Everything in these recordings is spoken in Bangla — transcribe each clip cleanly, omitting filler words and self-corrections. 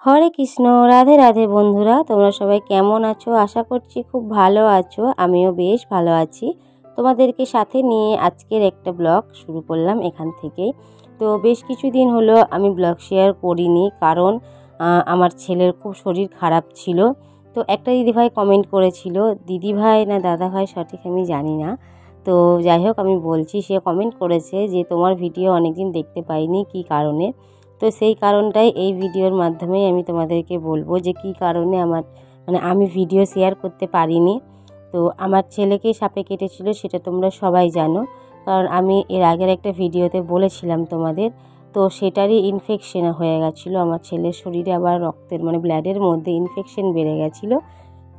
হরে কৃষ্ণ, রাধে রাধে বন্ধুরা, তোমরা সবাই কেমন আছো? আশা করছি খুব ভালো আছো। আমিও বেশ ভালো আছি। তোমাদেরকে সাথে নিয়ে আজকের একটা ব্লগ শুরু করলাম এখান থেকেই। তো বেশ কিছুদিন হলো আমি ব্লগ শেয়ার করিনি, কারণ আমার ছেলের খুব শরীর খারাপ ছিল। তো একটা দিদিভাই কমেন্ট করেছিল, দিদিভাই না দাদাভাই সঠিক আমি জানি না। তো যাই হোক আমি বলছি, সে কমেন্ট করেছে যে তোমার ভিডিও অনেকদিন দেখতে পাইনি, কী কারণে। তো সেই কারণটাই এই ভিডিওর মাধ্যমেই আমি তোমাদেরকে বলবো যে কী কারণে আমি ভিডিও শেয়ার করতে পারিনি। তো আমার ছেলেকে সাপে কেটেছিল, সেটা তোমরা সবাই জানো, কারণ আমি এর আগের একটা ভিডিওতে বলেছিলাম তোমাদের। তো সেটারই ইনফেকশন হয়ে গেছিলো আমার ছেলের শরীরে, আবার রক্তের ব্লাডের মধ্যে ইনফেকশন বেড়ে গেছিলো।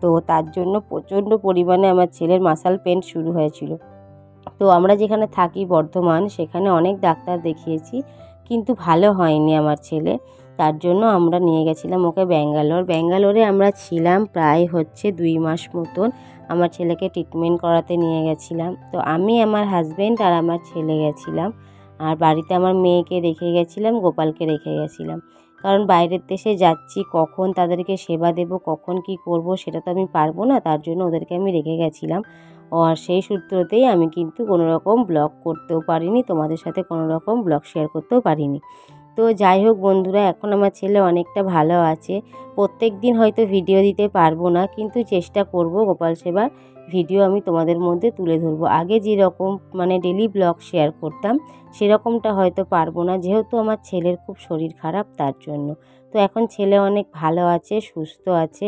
তো তার জন্য প্রচণ্ড পরিমাণে আমার ছেলের মাসল পেন শুরু হয়েছিল। তো আমরা যেখানে থাকি বর্ধমান, সেখানে অনেক ডাক্তার দেখিয়েছি, কিন্তু ভালো হয়নি আমার ছেলে। তার জন্য আমরা নিয়ে গেছিলাম ওকে ব্যাঙ্গালোরে আমরা ছিলাম প্রায় 2 মাস মতন। আমার ছেলেকে ট্রিটমেন্ট করাতে নিয়ে গেছিলাম। তো আমি, আমার হাজব্যান্ড আর আমার ছেলে গেছিলাম। আর বাড়িতে আমার মেয়েকে রেখে গেছিলাম, গোপালকে রেখে গেছিলাম। কারণ বাইরের দেশে যাচ্ছি, কখন তাদেরকে সেবা দেব, কখন কি করব সেটা তো আমি পারবো না। তার জন্য ওদেরকে আমি রেখে গেছিলাম। আর সেই সূত্রতেই আমি কিন্তু কোনো রকম ব্লগ করতেও পারিনি, তোমাদের সাথে কোনো রকম ব্লগ শেয়ার করতেও পারিনি। তো যাই হোক বন্ধুরা, এখন আমার ছেলে অনেকটা ভালো আছে। প্রত্যেক দিন হয়তো ভিডিও দিতে পারবো না, কিন্তু চেষ্টা করব গোপাল সেবার ভিডিও আমি তোমাদের মধ্যে তুলে ধরবো। আগে যেরকম ডেলি ব্লগ শেয়ার করতাম, সেরকমটা হয়তো পারবো না, যেহেতু আমার ছেলের খুব শরীর খারাপ, তার জন্য। তো এখন ছেলে অনেক ভালো আছে, সুস্থ আছে।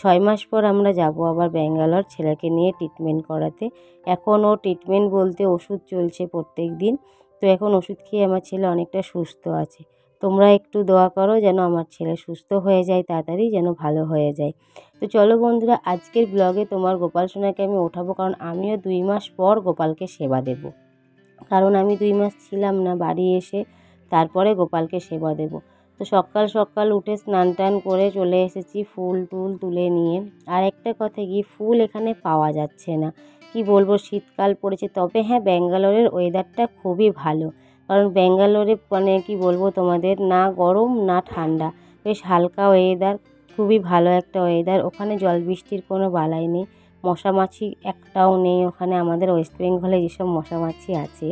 6 মাস পর আমরা যাব আবার ব্যাঙ্গালোর ছেলেকে নিয়ে ট্রিটমেন্ট করাতে। এখন ও ট্রিটমেন্ট বলতে ওষুধ চলছে প্রত্যেক দিন। তো এখন ওষুধ খেয়ে আমার ছেলে অনেকটা সুস্থ আছে। তোমরা একটু দোয়া করো যেন আমার ছেলে সুস্থ হয়ে যায়, তাড়াতাড়ি যেন ভালো হয়ে যায়। তো চলো বন্ধুরা, আজকের ব্লগে তোমার গোপাল সোনাকে আমি ওঠাবো, কারণ আমিও 2 মাস পর গোপালকে সেবা দেব। কারণ আমি 2 মাস ছিলাম না, বাড়ি এসে তারপরে গোপালকে সেবা দেব। তো সকাল সকাল উঠে স্নান টান করে চলে এসেছি ফুল টুল তুলে নিয়ে। আর একটা কথা কি, ফুল এখানে পাওয়া যাচ্ছে না, কি বলবো, শীতকাল পড়েছে। তবে হ্যাঁ, ব্যাঙ্গালোরের ওয়েদারটা খুবই ভালো, কারণ ব্যাঙ্গালোরে কি বলবো তোমাদের, না গরম না ঠান্ডা, বেশ হালকা ওয়েদার, খুবই ভালো একটা ওয়েদার। ওখানে জল বৃষ্টির কোনো বালাই নেই, মশা মাছি একটাও নেই। ওখানে আমাদের ওয়েস্ট বেঙ্গলে যেসব মশা মাছি আছে,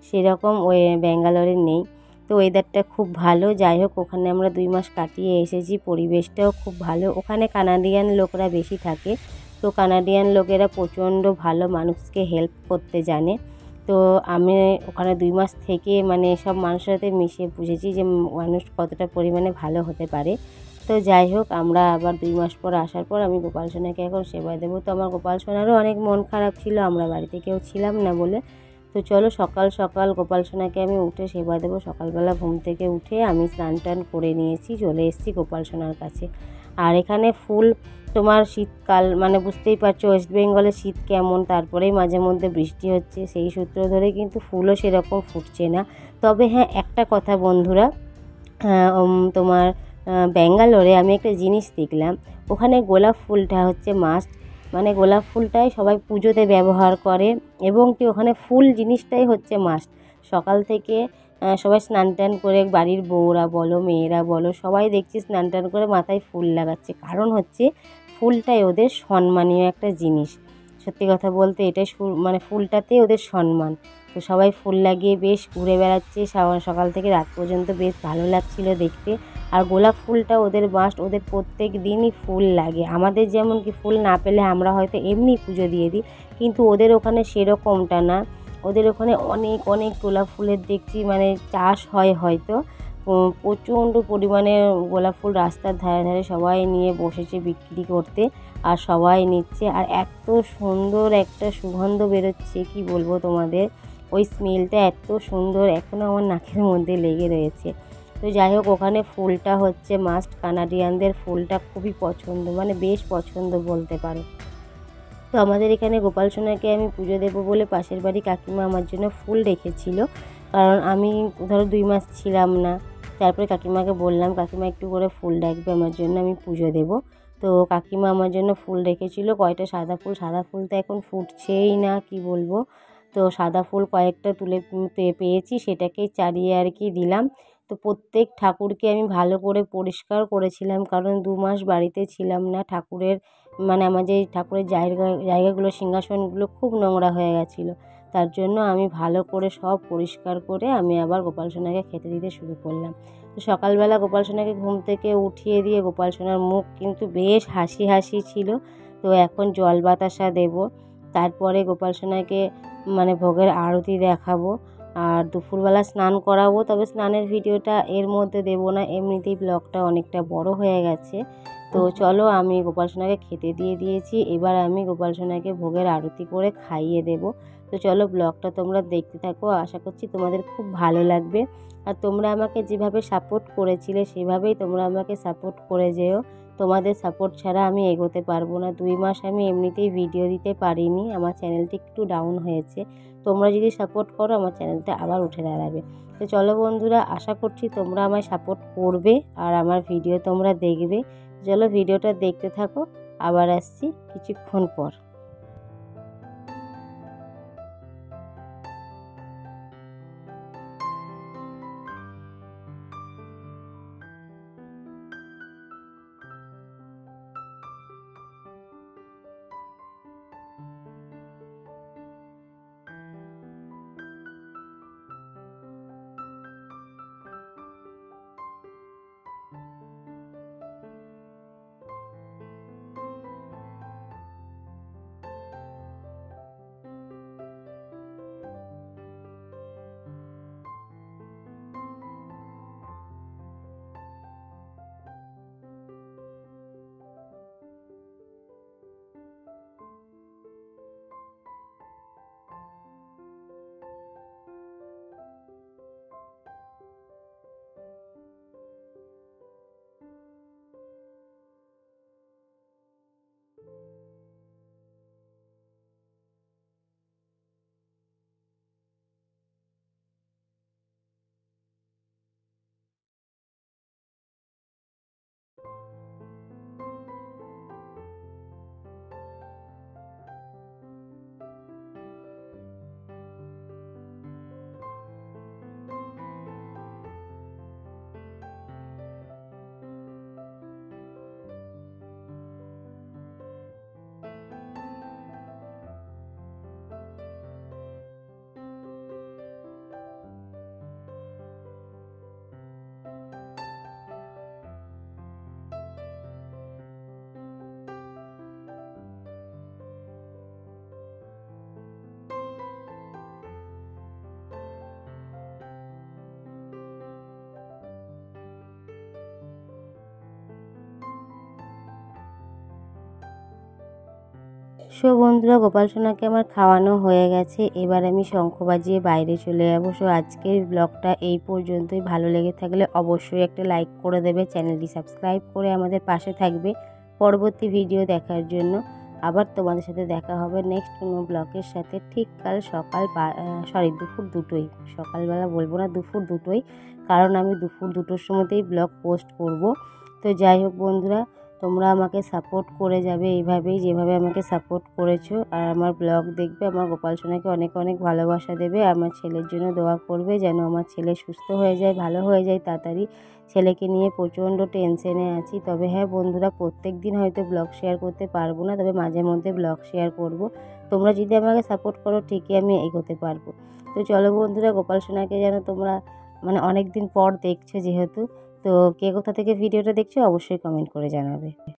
সেরকম ওই ব্যাঙ্গালোরে নেই। তো ওয়েদারটা খুব ভালো। যাই হোক, ওখানে আমরা 2 মাস কাটিয়ে এসেছি, পরিবেশটাও খুব ভালো। ওখানে কানাডিয়ান লোকরা বেশি থাকে। তো কানাডিয়ান লোকেরা প্রচণ্ড ভালো, মানুষকে হেল্প করতে জানে। তো আমি ওখানে 2 মাস থেকে সব মানুষের সাথে মিশে বুঝেছি যে মানুষ কতটা পরিমাণে ভালো হতে পারে। তো যাই হোক, আমরা আবার 2 মাস পর আসার পর আমি গোপাল সোনাকে এখন সেবা দেবো। তো আমার গোপাল সোনারও অনেক মন খারাপ ছিল, আমরা বাড়িতে কেউ ছিলাম না বলে। তো চলো, সকাল সকাল গোপাল সোনাকে আমি উঠে সেবা দেবো। সকালবেলা ঘুম থেকে উঠে আমি স্নান টান করে নিয়েছি, চলে এসেছি গোপাল সোনার কাছে। আর এখানে ফুল, তোমার শীতকাল বুঝতেই পারছো ওয়েস্ট বেঙ্গলে শীত কেমন, তারপরেই মাঝে মধ্যে বৃষ্টি হচ্ছে, সেই সূত্র ধরে কিন্তু ফুলও সেরকম ফুটছে না। তবে হ্যাঁ, একটা কথা বন্ধুরা, তোমার ব্যাঙ্গালোরে আমি একটা জিনিস দেখলাম, ওখানে গোলাপ ফুলটা হচ্ছে মাস্ট। গোলাপ ফুলটাই সবাই পুজোতে ব্যবহার করে, এবং কি ওখানে ফুল জিনিসটাই হচ্ছে মাস্ট। সকাল থেকে সবাই স্নান টান করে, বাড়ির বউরা বলো মেয়েরা বলো, সবাই দেখছি স্নান টান করে মাথায় ফুল লাগাচ্ছে। কারণ হচ্ছে ফুলটাই ওদের সম্মানীয় একটা জিনিস। সত্যি কথা বলতে এটাই ফুলটাতেই ওদের সম্মান। তো সবাই ফুল লাগিয়ে বেশ ঘুরে বেড়াচ্ছে সকাল থেকে রাত পর্যন্ত, বেশ ভালো লাগছিল দেখতে। আর গোলাপ ফুলটা ওদের মাস্ট, ওদের প্রত্যেক দিনই ফুল লাগে। আমাদের যেমন কি ফুল না পেলে আমরা হয়তো এমনি পুজো দিয়ে দিই, কিন্তু ওদের ওখানে সেরকমটা না। ওদের ওখানে অনেক অনেক গোলাপ ফুলের দেখছি চাষ হয় হয়তো। প্রচণ্ড পরিমাণে গোলাপ ফুল রাস্তার ধারে ধারে সবাই নিয়ে বসেছে বিক্রি করতে, আর সবাই নিচ্ছে। আর এত সুন্দর একটা সুগন্ধ বেরোচ্ছে, কি বলবো তোমাদের, ওই স্মেলটা এত সুন্দর, এখনও আমার নাকের মধ্যে লেগে রয়েছে। তো যাই হোক, ওখানে ফুলটা হচ্ছে মাস্ট। কানাডিয়ানদের ফুলটা খুবই পছন্দ, বেশ পছন্দ বলতে পারো। তো আমাদের এখানে গোপাল সোনাকে আমি পুজো দেবো বলে পাশের বাড়ি কাকিমা আমার জন্য ফুল রেখেছিল। কারণ আমি ধরো 2 মাস ছিলাম না, তারপরে কাকিমাকে বললাম কাকিমা একটু করে ফুল রাখবে আমার জন্য, আমি পুজো দেব। তো কাকিমা আমার জন্য ফুল রেখেছিল কয়টা সাদা ফুল। সাদা ফুল তো এখন ফুটছেই না, কি বলবো। তো সাদা ফুল কয়েকটা তুলে পেয়েছি, সেটাকেই চারিয়ে আর কি দিলাম। তো প্রত্যেক ঠাকুরকে আমি ভালো করে পরিষ্কার করেছিলাম, কারণ 2 মাস বাড়িতে ছিলাম না। ঠাকুরের মানে আমার যে ঠাকুরের জায়গাগুলো সিংহাসনগুলো খুব নোংরা হয়ে গেছিলো। তার জন্য আমি ভালো করে সব পরিষ্কার করে আমি আবার গোপাল সোনাকে খেতে দিতে শুরু করলাম। তো সকালবেলা গোপাল সোনাকে ঘুম থেকে উঠিয়ে দিয়ে গোপাল সোনার মুখ কিন্তু বেশ হাসি হাসি ছিল। তো এখন জল বাতাসা দেবো, তারপরে গোপাল সোনাকে মানে ভোগের আরতি দেখাবো, আর দুপুরবেলা স্নান করাবো। তবে স্নানের ভিডিওটা এর মধ্যে দেবো না, এমনিতেই ব্লগটা অনেকটা বড় হয়ে গেছে। তো চলো, আমি গোপাল সোনাকে খেতে দিয়ে দিয়েছি, এবার আমি গোপাল সোনাকে ভোগের আরতি করে খাইয়ে দেব। তো চলো ব্লগটা তোমরা দেখতে থাকো, আশা করছি তোমাদের খুব ভালো লাগবে। আর তোমরা আমাকে যেভাবে সাপোর্ট করেছিলে সেভাবেই তোমরা আমাকে সাপোর্ট করে যেও। তোমাদের সাপোর্ট ছাড়া আমি এগোতে পারবো না। 2 মাস আমি এমনিতেই ভিডিও দিতে পারিনি, আমার চ্যানেলটি একটু ডাউন হয়েছে। তোমরা যদি সাপোর্ট করো আমার চ্যানেলটা আবার উঠে দাঁড়াবে। তো চলো বন্ধুরা, আশা করছি তোমরা আমায় সাপোর্ট করবে আর আমার ভিডিও তোমরা দেখবে। চলো ভিডিওটা দেখতে থাকো, আবার আসছি কিছুক্ষণ পর। সো বন্ধুরা, গোপাল সোনাকে আমার খাওয়ানো হয়ে গেছে, এবার আমি শঙ্খ বাজিয়ে বাইরে চলে যাবো। সো আজকের ব্লগটা এই পর্যন্তই। ভালো লেগে থাকলে অবশ্যই একটা লাইক করে দেবে, চ্যানেলটি সাবস্ক্রাইব করে আমাদের পাশে থাকবে পরবর্তী ভিডিও দেখার জন্য। আবার তোমাদের সাথে দেখা হবে নেক্সট কোনো ব্লগের সাথে, ঠিক কাল সকাল দুপুর 2টোই, সকালবেলা বলবো না, দুপুর 2টোই, কারণ আমি দুপুর 2টোর সময়তেই ব্লগ পোস্ট করব। তো যাই হোক বন্ধুরা, তোমরা আমাকে সাপোর্ট করে যাবে এইভাবেই, যেভাবে আমাকে সাপোর্ট করেছো। আর আমার ব্লগ দেখবে, আমার গোপাল সোনাকে অনেক অনেক ভালোবাসা দেবে। আমার ছেলের জন্য দোয়া করবে, যেন আমার ছেলে সুস্থ হয়ে যায়, ভালো হয়ে যায় তাড়াতাড়ি। ছেলেকে নিয়ে প্রচণ্ড টেনশনে আছি। তবে হ্যাঁ বন্ধুরা, প্রত্যেক দিন হয়তো ব্লগ শেয়ার করতে পারবো না, তবে মাঝে মধ্যে ব্লগ শেয়ার করব। তোমরা যদি আমাকে সাপোর্ট করো ঠিকই আমি এগোতে পারবো। তো চলো বন্ধুরা, গোপাল সোনাকে যেন তোমরা মানে অনেক দিন পর দেখছো যেহেতু, তো কে কোথা থেকে ভিডিওটা দেখছো অবশ্যই কমেন্ট করে জানাবে।